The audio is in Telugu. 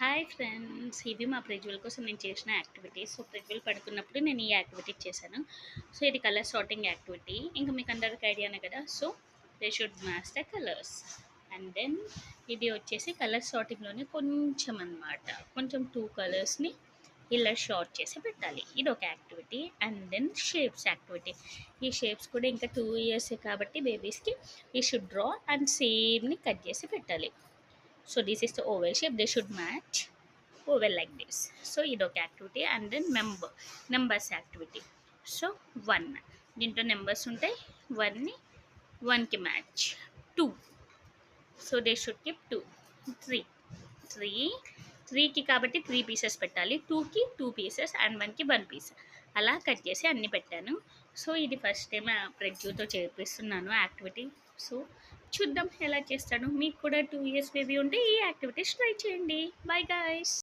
హాయ్ ఫ్రెండ్స్, ఇవి మా ప్రజ్వల్ కోసం నేను చేసిన యాక్టివిటీస్. సో ప్రజ్వల్ పడుకున్నప్పుడు నేను ఈ యాక్టివిటీ చేశాను. సో ఇది కలర్ సార్టింగ్ యాక్టివిటీ. ఇంకా మీకు అందరికి ఐడియానే కదా. So they should match the colours. And then ఇది వచ్చేసి కలర్ సార్టింగ్లోనే కొంచెం అనమాట, కొంచెం 2 కలర్స్ని ఇలా షార్ట్ చేసి పెట్టాలి. ఇది ఒక activity. And then shapes activity. ఈ షేప్స్ కూడా ఇంకా 2 ఇయర్సే కాబట్టి బేబీస్కి ఈ షుడ్ డ్రా అండ్ సేమ్ని కట్ చేసి పెట్టాలి. So this is the oval shape, they should match oval like this. So idoka activity. And then numbers activity. So 1 దీంట్లో నెంబర్స్ ఉంటాయి. 1ని 1కి match. 2, so they should keep 2. 3కి కాబట్టి 3 పీసెస్ పెట్టాలి. 2కి 2 పీసెస్ అండ్ 1కి 1 పీస్. అలా కట్ చేసి అన్ని పెట్టాను. సో ఇది ఫస్ట్ టైం ప్రజ్యూతో చేపిస్తున్నాను యాక్టివిటీ. సో చూద్దాం ఎలా చేస్తాను. మీకు కూడా 2 ఇయర్స్ బేబీ ఉంటే ఈ యాక్టివిటీస్ ట్రై చేయండి. Bye guys.